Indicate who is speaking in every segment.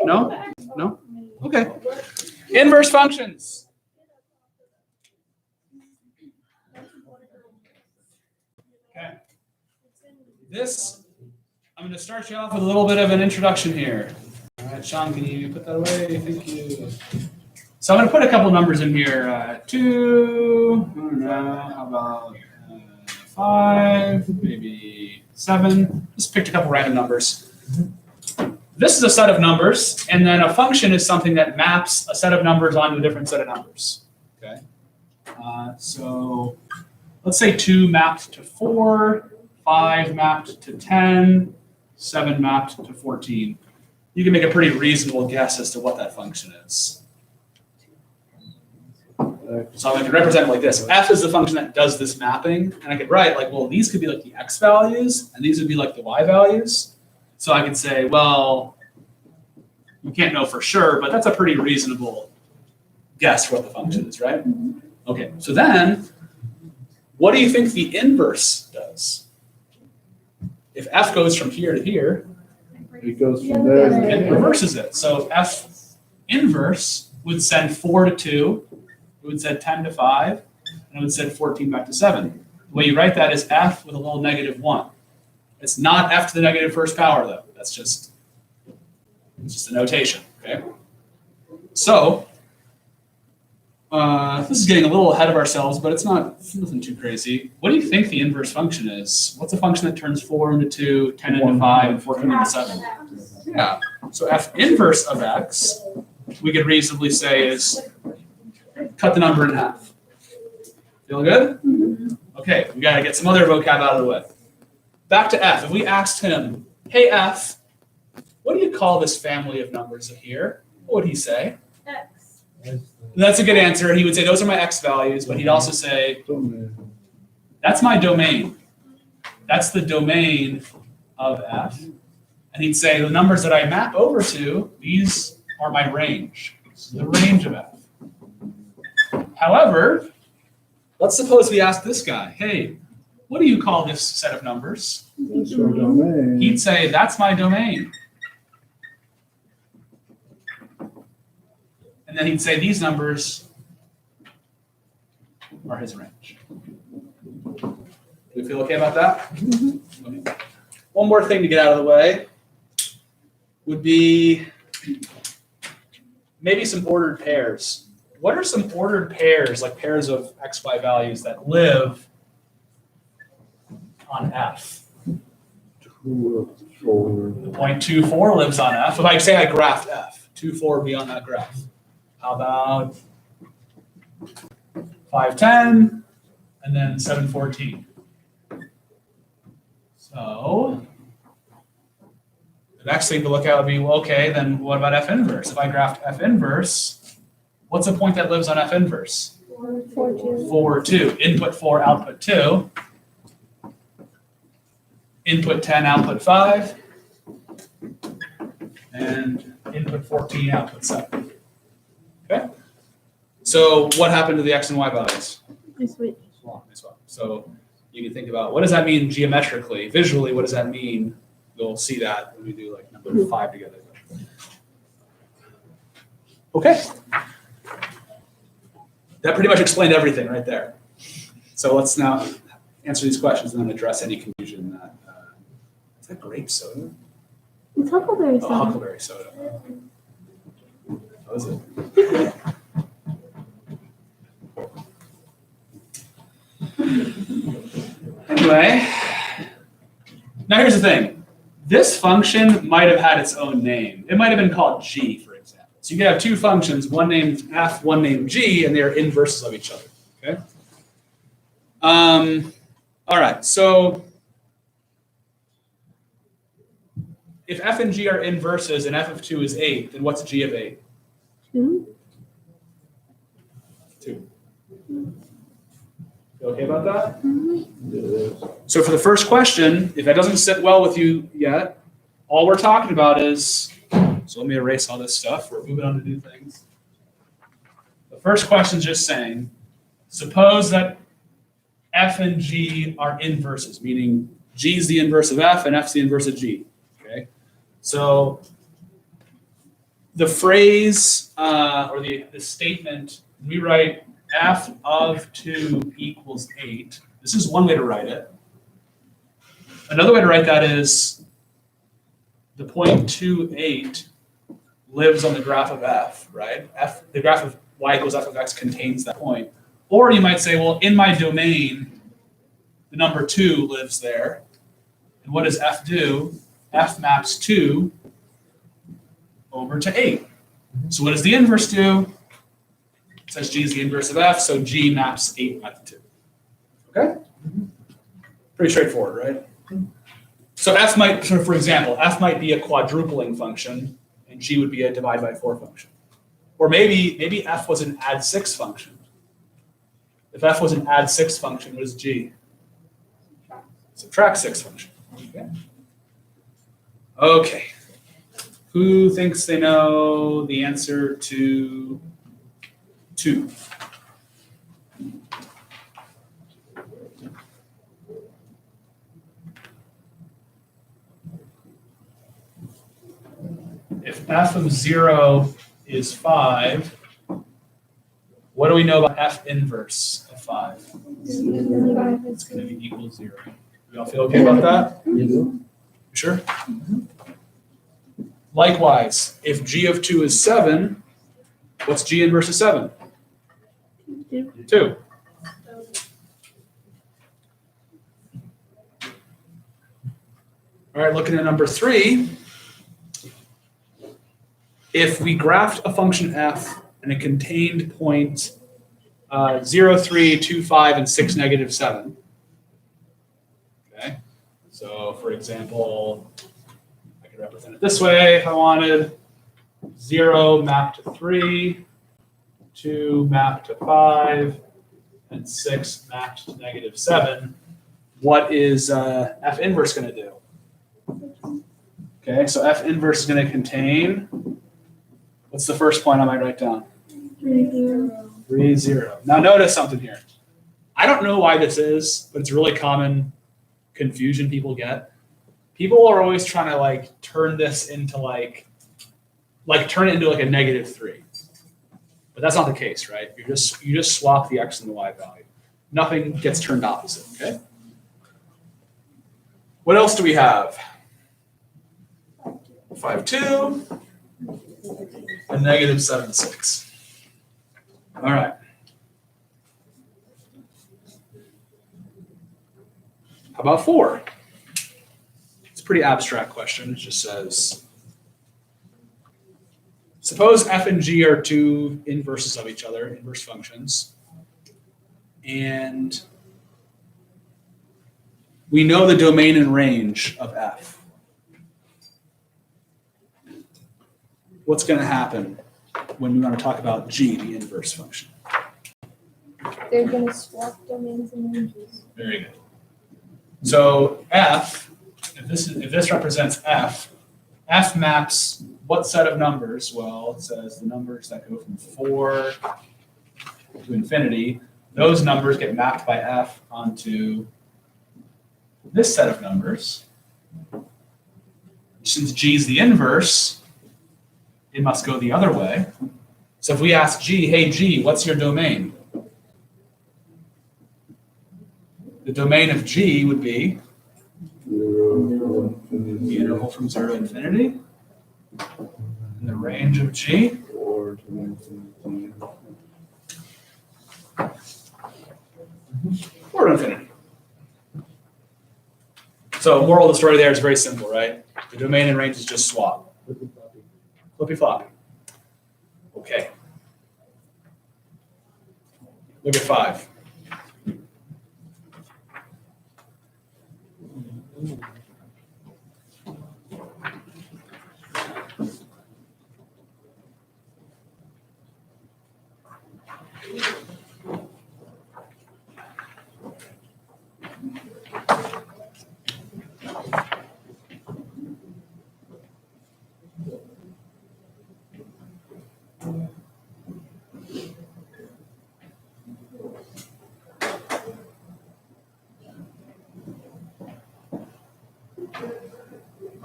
Speaker 1: No? No? Okay. Inverse functions. Okay. This, I'm going to start you off with a little bit of an introduction here. All right, Sean, can you put that away? Thank you. So I'm going to put a couple numbers in here. 2, I don't know, how about 5, maybe 7. Just picked a couple random numbers. This is a set of numbers, and then a function is something that maps a set of numbers onto a different set of numbers. Okay. So let's say 2 mapped to 4, 5 mapped to 10, 7 mapped to 14. You can make a pretty reasonable guess as to what that function is. So I can represent it like this. F is the function that does this mapping, and I could write like, well, these could be like the x values, and these would be like the y values. So I could say, well, you can't know for sure, but that's a pretty reasonable guess for what the function is, right? Okay, so then, what do you think the inverse does? If f goes from here to here,
Speaker 2: It goes from there.
Speaker 1: it reverses it. So f inverse would send 4 to 2, it would send 10 to 5, and it would send 14 back to 7. The way you write that is f with a little -1. It's not f to the negative first power, though. That's just, it's just a notation, okay? So, this is getting a little ahead of ourselves, but it's nothing too crazy. What do you think the inverse function is? What's a function that turns 4 into 2, 10 into 5, and 14 into 7? Yeah, so f inverse of x, we could reasonably say is cut the number in half. Feel good? Okay, we gotta get some other vocab out of the way. Back to f. If we asked him, hey f, what do you call this family of numbers here? What would he say?
Speaker 3: X.
Speaker 1: That's a good answer. He would say, those are my x values, but he'd also say, that's my domain. That's the domain of f. And he'd say, the numbers that I map over to, these are my range. This is the range of f. However, let's suppose we ask this guy, hey, what do you call this set of numbers?
Speaker 2: That's your domain.
Speaker 1: He'd say, that's my domain. And then he'd say, these numbers are his range. Do you feel okay about that? Okay. One more thing to get out of the way would be maybe some ordered pairs. What are some ordered pairs, like pairs of x, y values that live on f?
Speaker 2: 2, 4.
Speaker 1: Point 2, 4 lives on f. If I say I graphed f, 2, 4 would be on that graph. How about 5, 10, and then 7, 14? So the next thing to look at would be, well, okay, then what about f inverse? If I graphed f inverse, what's a point that lives on f inverse?
Speaker 3: 4, 2.
Speaker 1: 4, 2. Input 4, output 2. Input 10, output 5. And input 14, output 7. Okay? So what happened to the x and y values?
Speaker 3: I switch.
Speaker 1: So you can think about, what does that mean geometrically? Visually, what does that mean? You'll see that when we do like number 5 together. Okay. That pretty much explained everything right there. So let's now answer these questions and then address any confusion that, is that grape soda?
Speaker 3: It's Huckleberry
Speaker 1: Oh,
Speaker 3: soda.
Speaker 1: huckleberry soda. What is it? Anyway, now here's the thing. This function might have had its own name. It might have been called g, for example. So you could have two functions, one named f, one named g, and they're inverses of each other. Okay. All right. So if f and g are inverses and f of 2 is 8, then what's g of 8?
Speaker 3: 2.
Speaker 1: 2. You okay about that?
Speaker 3: Mm-hmm.
Speaker 1: So for the first question, if that doesn't sit well with you yet, all we're talking about is, so let me erase all this stuff. We're moving on to new things. The first question is just saying, suppose that f and g are inverses, meaning g is the inverse of f and f is the inverse of g. Okay. So the phrase or the statement, we write f of 2 equals 8. This is one way to write it. Another way to write that is the point 2, 8 lives on the graph of f, right? The graph of y equals f of x contains that point. Or you might say, well, in my domain, the number 2 lives there. And what does f do? F maps 2 over to 8. So what does the inverse do? It says g is the inverse of f, so g maps 8 back to 2. Okay? Pretty straightforward, right? So f might, so for example, f might be a quadrupling function, and g would be a divide by 4 function. Or maybe f was an add 6 function. If f was an add 6 function, what is g? Subtract 6 function. Okay. Okay. Who thinks they know the answer to 2? If f of 0 is 5, what do we know about f inverse of 5? It's going to be equal to 0. We all feel okay about that? You sure? Likewise, if g of 2 is 7, what's g inverse of 7? 2. All right, looking at number 3. If we graphed a function f and it contained points 0, 3, 2, 5, and 6, negative 7. Okay, so for example, I could represent it this way if I wanted. 0 mapped to 3, 2 mapped to 5, and 6 mapped to negative 7. What is f inverse going to do? Okay, so f inverse is going to contain, what's the first point I might write down?
Speaker 3: 3, 0.
Speaker 1: 3, 0. Now notice something here. I don't know why this is, but it's a really common confusion people get. People are always trying to like turn this into like turn it into like a negative 3. But that's not the case, right? You just swap the x and the y value. Nothing gets turned opposite, okay? What else do we have? 5, 2, and negative 7, 6. All right. How about 4? It's a pretty abstract question. It just says, suppose f and g are 2 inverses of each other, inverse functions, and we know the domain and range of f. What's going to happen when we want to talk about g, the inverse function?
Speaker 3: They're going to swap domains and ranges.
Speaker 1: Very good. So f, if this represents f maps what set of numbers? Well, it says the numbers that go from 4 to infinity. Those numbers get mapped by f onto this set of numbers. Since g is the inverse, it must go the other way. So if we ask g, hey g, what's your domain? The domain of g would be
Speaker 2: 0 to
Speaker 1: the
Speaker 2: infinity.
Speaker 1: interval from 0 to infinity. And the range of g,
Speaker 2: 4 to infinity.
Speaker 1: 4 to infinity. So moral of the story there is very simple, right? The domain and range is just swap. Flippy floppy. Okay. Look at 5.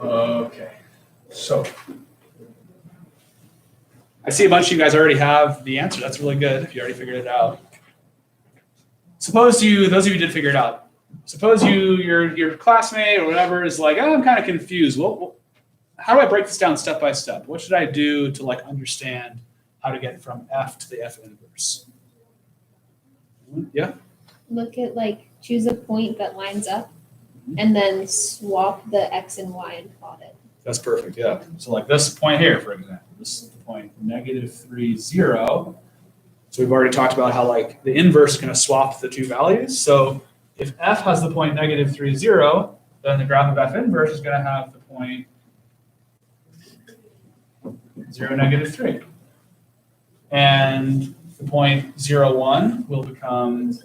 Speaker 1: Okay, so I see a bunch of you guys already have the answer. That's really good if you already figured it out. Those of you who did figure it out, suppose your classmate or whatever is like, oh, I'm kind of confused. Well, how do I break this down step by step? What should I do to like understand how to get from F to the F inverse? Yeah?
Speaker 3: Look at choose a point that lines up and then swap the X and Y and plot it.
Speaker 1: That's perfect, yeah. So like this point here, for example, this is the point -3, 0. So we've already talked about how like the inverse is going to swap the two values. So if F has the point -3, 0, then the graph of F inverse is going to have the point 0, -3. And the point 0, 1 will become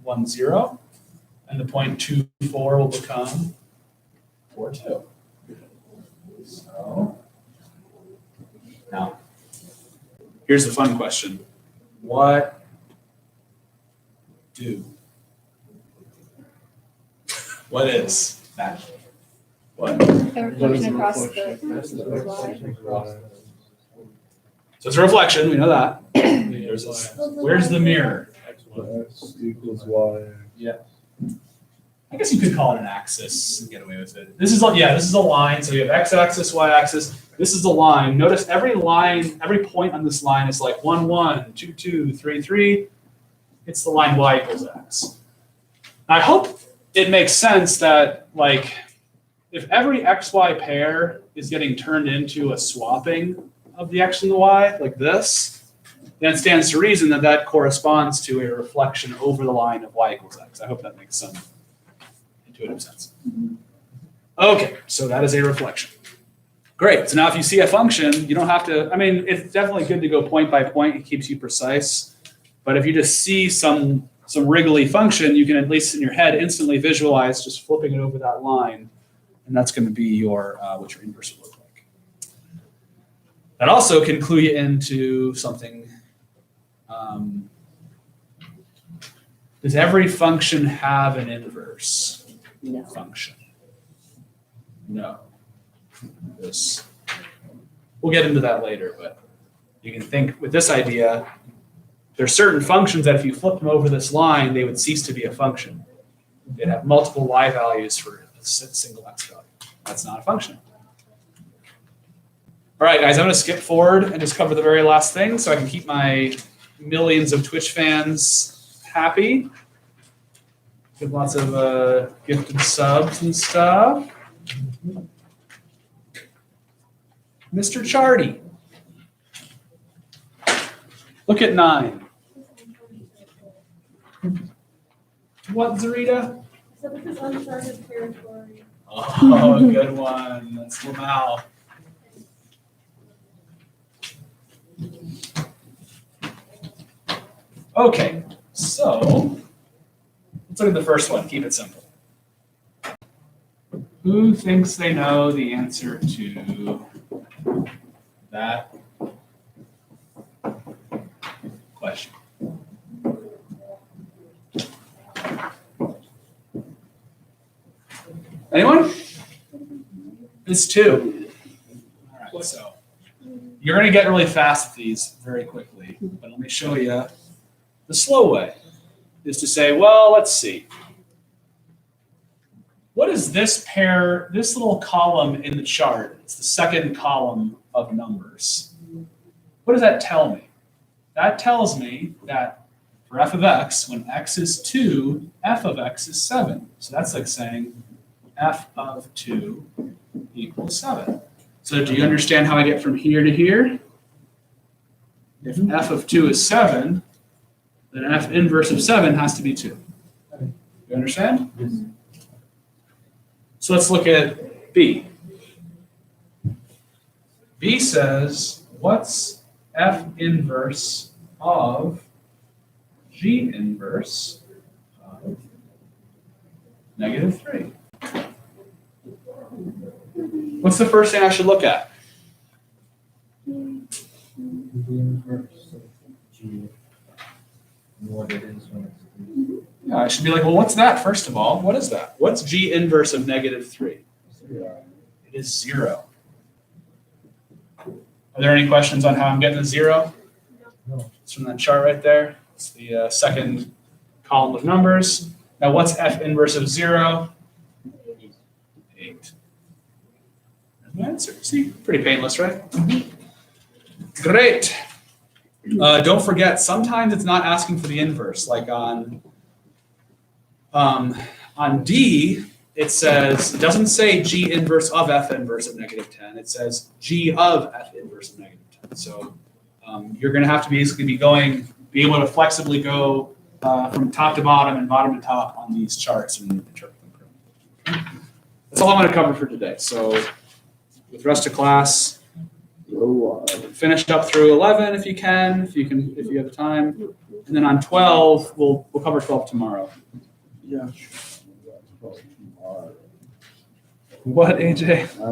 Speaker 1: 1, 0. And the point 2, 4 will become 4, 2. So now, here's the fun question. What is that? What?
Speaker 3: A reflection across the Y.
Speaker 1: So it's a reflection, we know that. Where's the mirror?
Speaker 2: X equals Y.
Speaker 1: Yeah. I guess you could call it an axis and get away with it. This is a line. So you have x-axis, y-axis. This is a line. Notice every point on this line is like 1, 1, 2, 2, 3, 3. It's the line y equals x. I hope it makes sense that like if every xy pair is getting turned into a swapping of the x and the y like this, then it stands to reason that that corresponds to a reflection over the line of y equals x. I hope that makes some intuitive sense. Okay, so that is a reflection. Great, so now if you see a function, you don't have to, I mean, it's definitely good to go point by point, it keeps you precise. But if you just see some wriggly function, you can at least in your head instantly visualize just flipping it over that line, and that's going to be your what your inverse will look like. That also can clue you into something. Does every function have an inverse function? No. We'll get into that later, but you can think with this idea, there are certain functions that if you flip them over this line, they would cease to be a function. They'd have multiple y values for a single x value. That's not a function. All right, guys, I'm going to skip forward and just cover the very last thing so I can keep my millions of Twitch fans happy. Get lots of gifted subs and stuff. Mr. Chardy. Look at 9. What, Zarita?
Speaker 4: So this is uncharted territory.
Speaker 1: Oh, good one. That's Lamal. Okay, so let's look at the first one. Keep it simple. Who thinks they know the answer to that question? Anyone? It's 2. All right, so you're going to get really fast at these very quickly, but let me show you the slow way. Is to say, well, let's see. What is this pair, this little column in the chart? It's the second column of numbers. What does that tell me? That tells me that for f of x, when x is 2, f of x is 7. So that's like saying f of 2 equals 7. So do you understand how I get from here to here? If f of 2 is 7, then f inverse of 7 has to be 2. You understand? Yes. So let's look at B. B says, what's f inverse of g inverse of -3? What's the first thing I should look at?
Speaker 5: What it is when it's
Speaker 1: Yeah, I should be like, well, what's that, first of all? What is that? What's g inverse of -3? It is 0. Are there any questions on how I'm getting a 0?
Speaker 2: No.
Speaker 1: It's from that chart right there. It's the second column of numbers. Now what's f inverse of 0? 8. There's my answer. See, pretty painless, right? Great. Don't forget, sometimes it's not asking for the inverse. Like on D, it says, it doesn't say G inverse of F inverse of -10. It says G of F inverse of -10. So you're going to have to basically be able to flexibly go from top to bottom and bottom to top on these charts and interpret them correctly. That's all I'm going to cover for today. So with the rest of class, finish up through 11 if you can, if you have the time, and then on 12 we'll cover 12 tomorrow.
Speaker 2: Yeah.
Speaker 1: What, AJ?